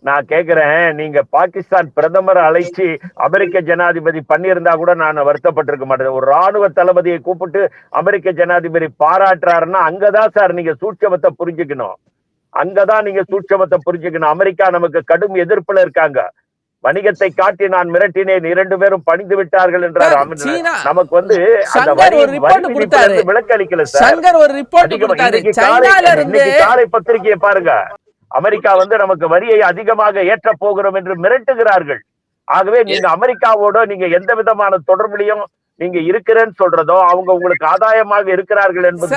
நான் கேக்குறேன், நீங்க பாகிஸ்தான் பிரதமர் அழைச்சி அமெரிக்க ஜனாதிபதி பண்ணியிருந்தா கூட நான் வருத்தப்பட்டிருக்க மாட்டேன். ஒரு ராணுவ தளபதியை கூப்பிட்டு அமெரிக்க ஜனாதிபதி பாராட்டுறாருன்னா அங்கதான் சார் நீங்க சூட்சமத்தை புரிஞ்சுக்கணும். அமெரிக்கா நமக்கு கடும் எதிர்ப்புல இருக்காங்க. வணிகத்தை காட்டி நான் மிரட்டினேன், 2 பேரும் பணிந்து விட்டார்கள் என்றார். நமக்கு விலக்கு அளிக்கல சார். காலை பத்திரிகையை பாருங்க, அமெரிக்கா நமக்கு வரியை அதிகமாக ஏற்ற போகிறோம் என்று மிரட்டுகிறார்கள். ஆகவே நீங்க அமெரிக்காவோட நீங்க எந்த விதமான தொடர்புலையும் நீங்க இருக்கிறேன்னு சொல்றதோ, அவங்க உங்களுக்கு ஆதாயமாக இருக்கிறார்கள் என்பது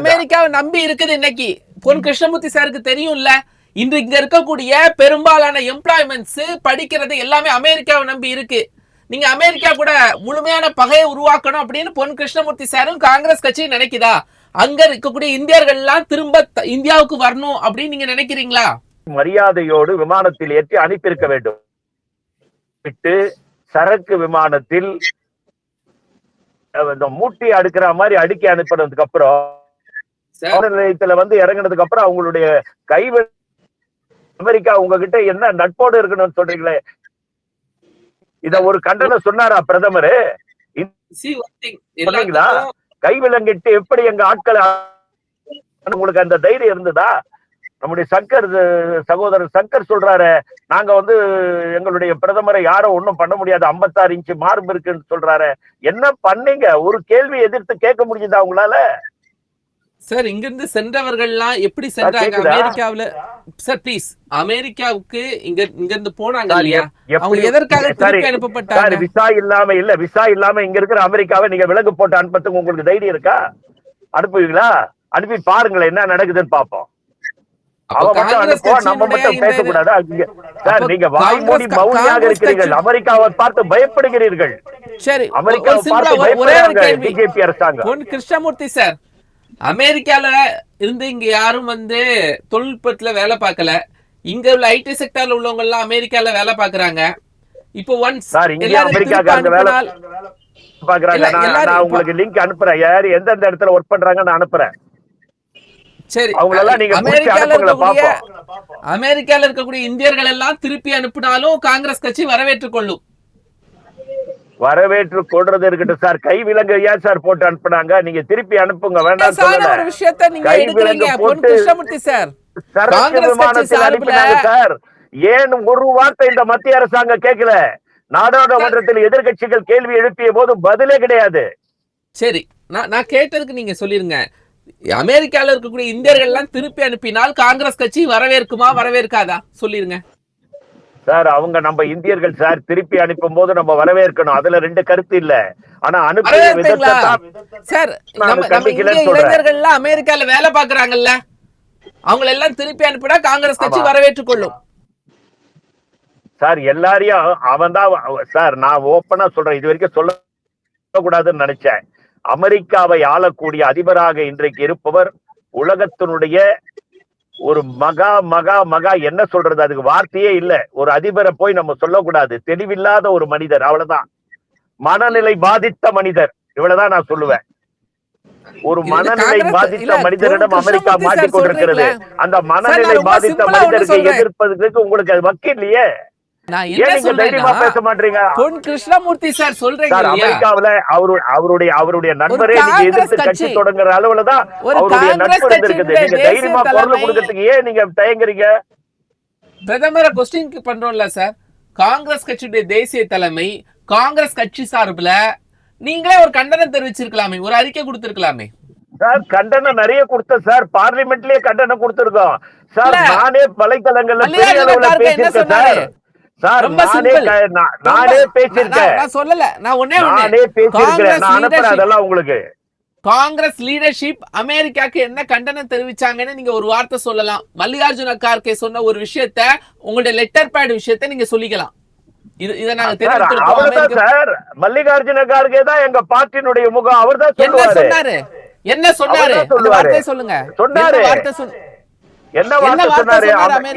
அமெரிக்காவை நம்பி இருக்குது. இன்னைக்கு பொன் கிருஷ்ணமூர்த்தி சாருக்கு தெரியும்ல, இன்று இங்க இருக்கக்கூடிய பெரும்பாலான எம்ப்ளாய்மெண்ட்ஸ் படிக்கிறது எல்லாமே அமெரிக்காவை நம்பி இருக்கு. நீங்க அமெரிக்கா கூட முழுமையான பகையை உருவாக்கணும் அப்படின்னு பொன் கிருஷ்ணமூர்த்தி சாரும் காங்கிரஸ் கட்சி நினைக்குதா? அங்க இருக்கக்கூடிய இந்தியர்கள் எல்லாம் திரும்ப இந்தியாவுக்கு வரணும் அப்படின்னு நீங்க நினைக்கிறீங்களா? மரியாதையோடு விமானத்தில் ஏற்றி அனுப்பியிருக்க வேண்டும். விட்டு சரக்கு விமானத்தில் மூட்டி அடுக்கிற மாதிரி அடுக்கி அனுப்பினதுக்கு அப்புறம் நிலையத்துல இறங்கினதுக்கு அப்புறம் அவங்களுடைய கைவ அமெரிக்கா உங்ககிட்ட என்ன நட்போடு இருக்கணும்னு சொல்றீங்களே, இத ஒரு கண்டனம் சொன்னாரா பிரதமர்? கைவிலங்கிட்டு எப்படி எங்க ஆட்கள் உங்களுக்கு அந்த தைரியம் இருந்ததா? நம்முடைய சகோதரர் சங்கர் சொல்றாரு, நாங்க எங்களுடைய பிரதமரை யாரும் ஒண்ணும் பண்ண முடியாது, 56 இன்ச்சு மார்பு இருக்குன்னு சொல்றாரு. என்ன பண்ணீங்க? ஒரு கேள்வி எதிர்த்து கேட்க முடியுதா உங்களால? சார், இங்கிருந்து சென்றவர்கள்லாம் எப்படி சென்றாங்க அமெரிக்காவுல? சார் ப்ளீஸ், அமெரிக்காவுக்கு இங்க இருந்து போனாங்க இல்லையா, அவங்க எதற்காக திருப்பி அனுப்பப்பட்டாங்க? விசா இல்லாம இங்க இருக்கிற அமெரிக்காவை நீங்க விலங்கு போட்டு அனுப்பத்துக்கு உங்களுக்கு தைரியம் இருக்கா? அனுப்புவீங்களா? அனுப்பி பாருங்களேன் என்ன நடக்குதுன்னு பாப்போம். நம்ம மட்டும் பேசக்கூடாது சார். நீங்க வாய் மூடி மௌனியாக இருக்கிறீர்கள், அமெரிக்காவை பார்த்து பயப்படுகிறீர்கள். சரி, அமெரிக்காவை பார்த்து பயப்படுறாங்க பிஜேபி அரசாங்கம். பொன் கிருஷ்ணமூர்த்தி சார், அமெரிக்கால இருந்து இங்க யாரும் தொழில்நுட்பத்துல வேலை பார்க்கல. இங்க உள்ள ஐடி செக்டர்ல உள்ளவங்க எல்லாம் அமெரிக்கால வேலை பாக்குறாங்க. இப்போ உங்களுக்கு லிங்க் அனுப்புறேன், யாரு எந்தெந்த இடத்துல ஒர்க் பண்றாங்க நான் அனுப்புறேன். சரி, அவங்களெல்லாம் நீங்க பிடிச்சி அனுப்புங்கள பாப்போம். அமெரிக்கால இருக்கக்கூடிய இந்தியர்கள் எல்லாம் திருப்பி அனுப்பினாலும் காங்கிரஸ் கட்சி வரவேற்றுக் கொள்ளும். வரவேற்று கொள்றது இருக்கட்டும் சார். கை விலங்கு ஏன் சார் போட்டு அனுப்புனாங்க? நீங்க திருப்பி அனுப்புங்க, வேண்டாம் சொல்லல. ஒரு விஷயத்தை நீங்க கை எடுக்கிறீங்க விலங்கு பொன் போட்டு கிருஷ்ணமூர்த்தி சார். சரக்கு காங்கிரஸ் கட்சி விமானத்தில் சார்பில் அனுப்பினாங்க சார். ஏன் ஒரு வார்த்தை இந்த மத்திய அரசாங்கம் கேட்கல? நாடாளுமன்றத்தில் எதிர்க்கட்சிகள் கேள்வி எழுப்பிய போது பதிலே கிடையாது. சரி, நான் கேட்டதுக்கு நீங்க சொல்லிருங்க. அமெரிக்கால இருக்கக்கூடிய இந்தியர்கள் எல்லாம் திருப்பி அனுப்பினால் காங்கிரஸ் கட்சி வரவேற்குமா வரவேற்காதா சொல்லிருங்க சார். அவங்க நம்ம இந்தியர்கள் சார், திருப்பி அனுப்பும் போது நம்ம வரவேற்கணும், அதுல ரெண்டு கருத்து இல்ல. ஆனா அனுப்பிய விதத்தை சார், நம்ம இளைஞர்கள் எல்லாம் அமெரிக்கால வேலை பாக்குறாங்கல்ல, அவங்க எல்லாம் திருப்பி அனுப்பினா காங்கிரஸ் கட்சி வரவேற்றுக் கொள்ளும் சார். எல்லாரையும் அவன் தான் சார். நான் ஓப்பனா சொல்றேன், இது வரைக்கும் சொல்லக்கூடாதுன்னு நினைச்சேன். அமெரிக்காவை ஆளக்கூடிய அதிபராக இன்றைக்கு இருப்பவர் உலகத்தினுடைய ஒரு மகா மகா மகா என்ன சொல்றது, அதுக்கு வார்த்தையே இல்ல. ஒரு அதிபரை போய் நம்ம சொல்லக்கூடாது, தெளிவில்லாத ஒரு மனிதர், அவ்வளவுதான். மனநிலை பாதித்த மனிதர், இவ்வளவுதான் நான் சொல்லுவேன். ஒரு மனநிலை பாதித்த மனிதரிடம் அமெரிக்கா மாட்டிக் கொண்டிருக்கிறது. அந்த மனநிலை பாதித்த மனிதருக்கு எதிர்ப்பதற்கு உங்களுக்கு அது வக்கு இல்லையே. நான் என்ன சொல்றேன்னா, பேச மாட்டீங்க. பொன் கிருஷ்ணமூர்த்தி சார் சொல்றீங்க சார், அமெரிக்காவுல அவருடைய நண்பரே நீங்க எதிர்த்து கட்சி தொடங்குற அளவுலதான் அவருடைய நட்பு இருக்குது. நீங்க தைரியமா குரல் கொடுக்கறதுக்கு ஏன் நீங்க தயங்குறீங்க? பிரதமரை கொஸ்டின் பண்றோம்ல சார். காங்கிரஸ் கட்சியுடைய தேசிய தலைமை, காங்கிரஸ் கட்சி சார்பில் நீங்களே ஒரு கண்டனம் தெரிவிச்சிருக்கலாமே, ஒரு அறிக்கை கொடுத்திருக்கலாமே சார். கண்டனம் நிறைய கொடுத்த சார், பார்லிமெண்ட்லயே கண்டனம் கொடுத்திருக்கோம் சார். நானே வலைத்தளங்கள்ல பெரிய அளவுல பேசியிருக்கேன் சார். சார், நானே பேசியிருக்கேன். நான் சொல்லல, நான் நானே பேசியிருக்கேன். நான் அனுப்புறேன் அதெல்லாம் உங்களுக்கு. காங்கிரஸ் லீடர்ஷிப் அமெரிக்காக்கு என்ன கண்டனம் தெரிவிச்சாங்கன்னு நீங்க ஒரு வார்த்தை சொல்லலாம். மல்லிகார்ஜுன கார்கே சொன்ன ஒரு விஷயத்த, உங்களுடைய லெட்டர் பேட் விஷயத்தை நீங்க சொல்லிக்கலாம். இத நாங்க தெரிவிச்சிருக்கோம் சார். மல்லிகார்ஜுன கார்கே தான் எங்க பார்ட்டியினுடைய முகம். அவர்தான் சொல்லுவாரு. என்ன சொன்னாரு? வார்த்தை சொல்லுங்க. சொன்னாரு. என்ன வார்த்தை சொன்னாரு?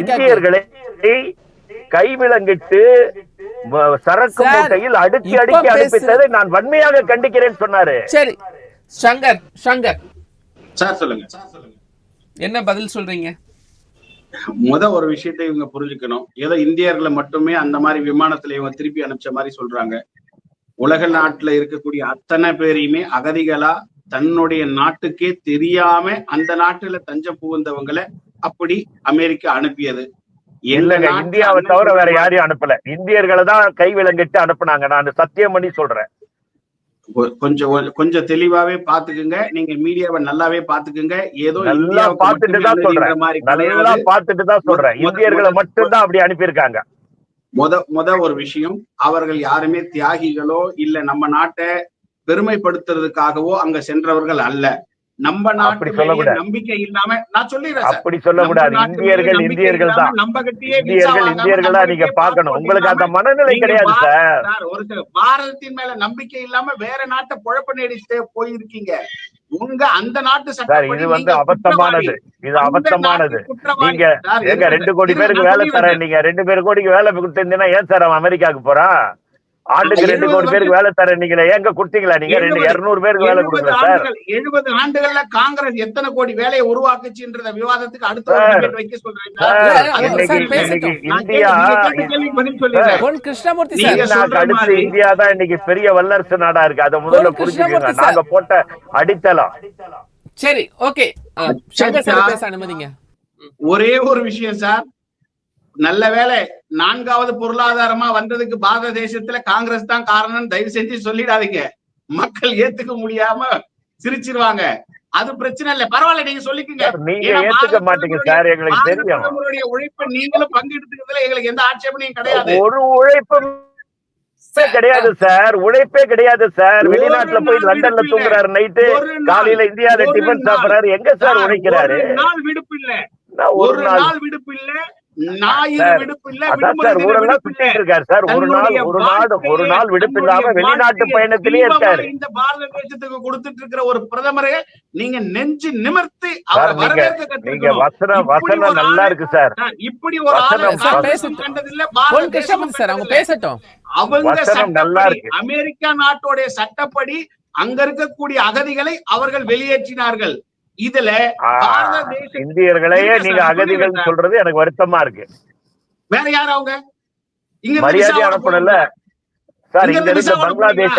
இந்தியர்களை கைவிலங்கிட்டு சரக்கு மூட்டையில் அடுக்கி அடுக்கி அனுப்பித்ததை நான் வன்மையாக கண்டிக்கிறேன் சொன்னாரு. சரி, சங்கர் சார் சொல்லுங்க. என்ன பதில் சொல்றீங்க? ஒரு விஷயத்தை இவங்க புரிஞ்சுக்கணும். ஏதோ இந்தியர்களை மட்டுமே அந்த மாதிரி விமானத்துல இவங்க திருப்பி அனுப்பிச்ச மாதிரி சொல்றாங்க. உலக நாட்டுல இருக்கக்கூடிய அத்தனை பேரையுமே அகதிகளா தன்னுடைய நாட்டுக்கே தெரியாம அந்த நாட்டுல தஞ்சம் புகுந்தவங்களை அப்படி அமெரிக்கா அனுப்பியது. இல்லங்க, இந்தியாவை தவிர வேற யாரையும் அனுப்பல. இந்தியர்களை தான் கை விலங்கிட்டு அனுப்புனாங்க. நான் சத்தியம் பண்ணி சொல்றேன். கொஞ்சம் தெளிவாவே பாத்துக்குங்க. நீங்க மீடியாவை நல்லாவே பாத்துக்குங்க. ஏதோ நல்லா பாத்துட்டு தான் சொல்றேன். நல்லா பாத்துட்டு தான் சொல்றேன். இந்தியர்களை மட்டும் தான் அப்படி அனுப்பியிருக்காங்க. ஒரு விஷயம், அவர்கள் யாருமே தியாகிகளோ இல்ல நம்ம நாட்டை பெருமைப்படுத்துறதுக்காகவோ அங்க சென்றவர்கள் அல்ல. நம்ம நாட்டு நம்பிக்கை இல்லாம நான் சொல்லிடுறேன். அப்படி சொல்லக்கூடாது. இந்தியர்கள் தான். இந்தியர்களா நீங்க பாக்கணும். உங்களுக்கு அந்த மனநிலை கிடையாது சார். ஒரு பாரதத்தின் மேல நம்பிக்கை இல்லாம வேற நாட்டை குழப்ப நேடிட்டு போயிருக்கீங்க. உங்க அந்த நாட்டு சட்டம் இது அபத்தமானது. இது அபத்தமானது. நீங்க எங்க 2 கோடி பேருக்கு வேலை தர, நீங்க 2 கோடிக்கு வேலை கொடுத்திருந்தீங்கன்னா ஏன் சார் அவன் அமெரிக்காவுக்கு போறான்? ஆண்டுக்கு 2 கோடி பேருக்கு வேலை தர நீங்க எங்க கொடுத்தீங்களா? நீங்க 200 பேருக்கு வேலை கொடுக்கல சார். 70 ஆண்டுகள்ல காங்கிரஸ் எத்தனை கோடி வேலையை உருவாக்குச்சுன்ற விவாதத்துக்கு அடுத்த வைக்க சொல்றேன். இந்தியா தான் இன்னைக்கு பெரிய வல்லரசு நாடா இருக்கு. அதை முதல்ல புரிஞ்சுக்கோங்க. நாங்க போட்ட அடித்தளம். சரி, ஓகே. அனுமதிங்க. ஒரே ஒரு விஷயம் சார், நல்ல வேலை 4வது பொருளாதாரமா வந்ததுக்கு பாரத தேசத்துல காங்கிரஸ் தான் காரணம் தயவு செஞ்சு சொல்லிடாதீங்க. மக்கள் ஏத்துக்க முடியாம சிரிச்சிருவாங்க. அது பிரச்சனை இல்ல, பரவாயில்ல, நீங்க சொல்லிக்கீங்க. நீங்க ஏத்துக்க மாட்டீங்க சார், எங்களுக்கு தெரியும். உங்களுடைய உழைப்பை நீங்களும் பங்கெடுத்துக்கிறதுல எங்களுக்கு எந்த ஆட்சேபனையும் கிடையாது. ஒரு உழைப்பும் கிடையாது சார். உழைப்பே கிடையாது சார். வெளிநாட்டுல போய் லண்டன்ல தூங்குறாரு, நைட்டு காலையில இந்தியாவில டிபன் சாப்பிடுறாரு. எங்க சார் உழைக்கிறாரு? ஒரு நாள் விடுப்பு இல்ல, ஒரு நாள் விடுப்பு இல்ல, ஞாயிறு விடுப்பு இல்ல, ஒரு நாள் விடுப்பு இல்லாம வெளிநாட்டு பயணத்திலேயே இருக்காரு. இந்த பாரத தேசத்துக்கு கொடுத்துட்டு இருக்கிற ஒரு பிரதமரை நீங்க நெஞ்சு நிமிர்த்தி அவரை வரவேற்க கத்துக்கணும். வசனம் நல்லா இருக்கு சார். இப்படி ஒரு பேசட்டும். அவங்க சட்டப்படி, அமெரிக்கா நாட்டோடைய சட்டப்படி அங்க இருக்கக்கூடிய அகதிகளை அவர்கள் வெளியேற்றினார்கள். இதுல பாரத தேச இந்தியர்களையே இருங்க நீங்க சார், அகதிகள் சொல்லுங்க சொல்றது எனக்கு வருத்தமா இருக்கு. வேற யார் அவங்க? இங்க இருந்து மரியாதை விசாவோட அனுப்பணும்ல போறீங்களா? சார். இங்க இங்க இருந்து இருந்து விசாவோட பங்களாதேஷ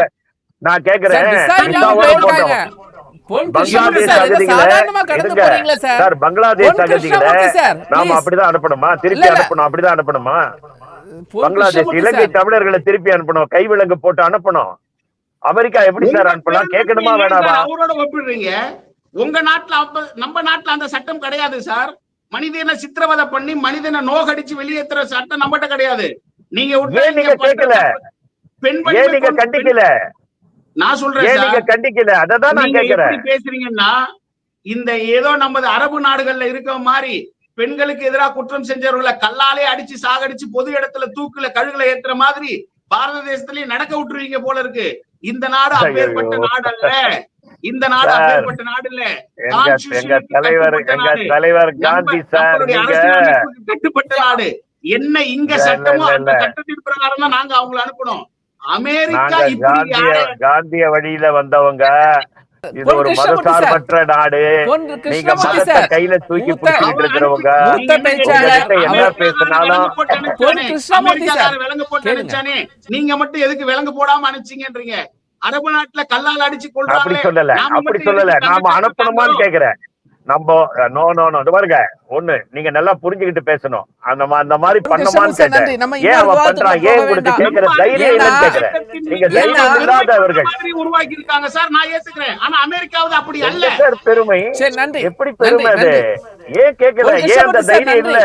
நான் சார், கேக்குறேன், விசா இல்லாம விசாவோட போயிருக்காங்க. போட்டோம். பொன் பங்களாதேஷ் கிருஷ்ணமூர்த்தி சார், இதை அகதிகளை சாதாரணமா கடந்து இருங்க போறீங்களா சார்? சார், பங்களாதேஷ் பொன் அகதிகளை கிருஷ்ணமூர்த்தி சார், நாம please. அப்படிதான் அனுப்பணுமா? இல்ல, திருப்பி இல்ல. அனுப்பணும், அப்படிதான் அனுப்பணுமா? பொன் பங்களாதேஷ் கிருஷ்ணமூர்த்தி இலங்கை சார், தமிழர்களை திருப்பி அனுப்பணும், கை விலங்கு போட்டு அனுப்பணும். அமெரிக்கா எப்படி சார் உங்க அனுப்பலாம்? பெருந்தன்மையை கேட்கணுமா ஏன் வேணாமா? சார் அவரோட ஒப்பிடுறீங்க? உங்க நாட்டுல நம்ம நாட்டுல அந்த சட்டம் கிடையாது சார். மனிதனை சித்திரவதை பண்ணி மனிதனை நோகடிச்சு வெளியேற்றுற சட்டம் நம்மகிட்ட கிடையாது. நீங்க விட்டா ஏன் நீங்க இங்க பண்ற கேட்கல? பெண் ஏன் வலிமை நீங்க கொண்டு- கண்டிக்கல? நான் சொல்றேன் ஏன் நீங்க சார், கண்டிக்கல? அததான் நான் நீங்க கேட்கிறேன். எப்படி பேசுறீங்கன்னா இந்த ஏதோ நமது அரபு நாடுகள்ல இருக்கிற மாதிரி பெண்களுக்கு எதிராக குற்றம் செஞ்சவர்களை கல்லாலே அடிச்சு சாகடிச்சு பொது இடத்துல தூக்குல கழுகுல ஏத்துற மாதிரி பாரத தேசத்திலேயே நடக்க விட்டுருவீங்க போல இருக்கு. இந்த நாடு அப்பேற்பட்ட ஐயோ. நாடு அல்ல. இந்த நாடு சார், அப்பேற்பட்ட நாடு இல்ல. எங்க கான்ஸ்டிடியூஷனுக்கு தலைவர் கட்டுப்பட்ட நாடு. தலைவர் காந்தி சார், நம்மளுடைய நீங்க அரசியலமைப்புக்கு கட்டுப்பட்ட நாடு. என்ன இங்க இல்ல, சட்டமோ இல்ல, அந்த இல்ல. சட்டத்தின் பிரகாரம் தான் நாங்க அவங்களை அனுப்பணும். அமெரிக்கா நாங்க இப்படி யாரை காந்திய வழியில வந்தவங்க. இது பொன் ஒரு கிருஷ்ணமூர்த்தி சார், மதசார்பற்ற நாடு. பொன் நீங்க கிருஷ்ணமூர்த்தி மதத்தை சார், கையில தூக்கி மூத்த- பிடிச்சிட்டு இருக்கிறவங்க. மூத்த பேச்சாளர் உங்ககிட்ட என்ன அவர் பேசினாலும் பொன் கிருஷ்ணமூர்த்தி சார், விலங்கு போட்டு கேளுங்க. அனுப்பிச்சானே, நீங்க மட்டும் எதுக்கு விலங்கு போடாம அனுப்பிச்சீங்கன்றீங்க? அரபு நாட்டுல கல்லால் அடிச்சு அப்படி கொள்றாங்களே, சொல்லல, நாம அப்படி மட்டும் சொல்லல. எதுக்கு நாம கண்டிச்சு அனுப்பணுமான்னு இருக்காங்களோ? கேக்குறேன். நம்ம நோ நோ நோ இது பாருங்க, ஒண்ணு நீங்க நல்லா புரிஞ்சுக்கிட்டு பேசணும். அந்த மாதிரி பொன் பண்ணுமான்னு கிருஷ்ணமூர்த்தி சார், கேட்டேன். நன்றி. நம்ம ஏன் இன்னொரு அவன் விவாதத்துக்கு பண்றான்? போக ஏன் உங்களுக்கு வேண்டாம். கேட்கிற தைரியம் ஏன்னா, இல்லைன்னு கேக்குறேன். நீங்க ஏன்னா, தைரியம் இல்லாதவர்கள். உருவாக்கி இருக்காங்க சார், நான் ஏத்துக்கிறேன். ஆனா அமெரிக்காவது அப்படி அல்ல. எங்க சார் பெருமை? சரி, நன்றி. எப்படி பெருமை அது? நன்றி. ஏன் கேட்கல? பொன் ஏன் அந்த கிருஷ்ணமூர்த்தி சார், தைரியம் இல்ல?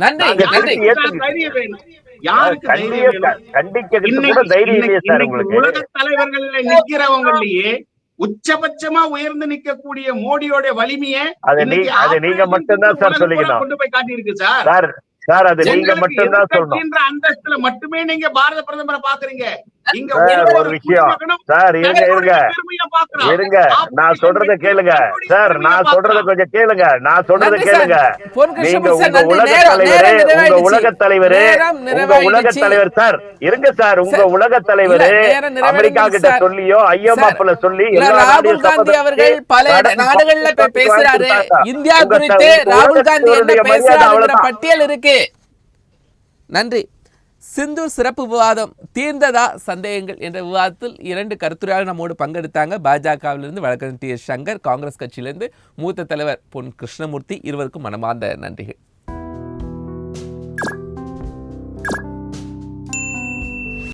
நன்றி, நாங்க நன்றி. திருப்பி யாருக்கு சார் தைரியம் வேணும்? யாருக்கு தைரியம் வேணும்? கண்டிக்கிறது கூட தைரியம் இல்லையே சார் உங்களுக்கு? உலக தலைவர்கள்ல நிக்கிறவங்களையே உச்சபட்சமா உயர்ந்து நிக்கக்கூடிய மோடியோட வலிமையை அதை இன்னைக்கு நீங்க ஆபரேஷன் மட்டும்தான் சார் உலகம் பூரா சொல்லிக்கணும். கொண்டு போய் காட்டியிருக்கு சார். சார் சார் அது நீங்க உங்களுக்கு மட்டும்தான் சொல்லணும். எதிர்க்கட்சின்ற அந்தஸ்துல மட்டுமே நீங்க பாரத பிரதமரை பாக்குறீங்க. இங்க சார் ஒவ்வொரு ஒரு விஷயம் குடிமகனும் சார், இருங்க தன்னுடைய இருங்க பெருமையை பார்க்கிறான். இருங்க, நான் ஆபரேஷன் சொல்றத வெற்றி கேளுங்க தன்னுடைய சார், பெருமையை நான் சொல்றத பார்க்கிறான். கொஞ்சம் கேளுங்க, நான் சொல்றத நன்றி சார். கேளுங்க. பொன் நீங்க கிருஷ்ணமூர்த்தி சார், உங்க நன்றி. உலக நேரம் தலைவரு, உங்க நிறைவாயிடுச்சு. உலக தலைவரு, நேரம் உங்க உலக நிறைவாயிடுச்சு. தலைவர் சார், இருங்க சார், உங்க சார், உலக தலைவரு இல்ல, நேரம் நிறைவடைந்து அமெரிக்கா கிட்ட சார். சொல்லியோ ஐஎம்எஃப்ல சொல்லி இல்ல, எல்லா ராகுல் நாட்டையும் காந்தி சம்மதம் அவர்கள் செஞ்சு பல நடந்து நாடுகள்ல போய் பேசுறாரு. வாங்கிட்டாங்க. இந்தியா உங்க குறித்து உங்க ராகுல் காந்தி என்ன உலகத்தினுடைய மரியாதை பேசுறாருங்கிற அவ்வளவுதான். பட்டியல் இருக்கு. நன்றி. சிந்தூர் சிறப்பு விவாதம் தீர்ந்ததா சந்தேகங்கள் என்ற விவாதத்தில் 2 கருத்துரையாளர் நம்மோடு பங்கெடுத்தாங்க. பாஜகவிலிருந்து வழக்கறிஞர் டி.எஸ். சங்கர், காங்கிரஸ் கட்சியிலிருந்து மூத்த தலைவர் பொன் கிருஷ்ணமூர்த்தி. இருவருக்கும் மனமார்ந்த நன்றிகள்.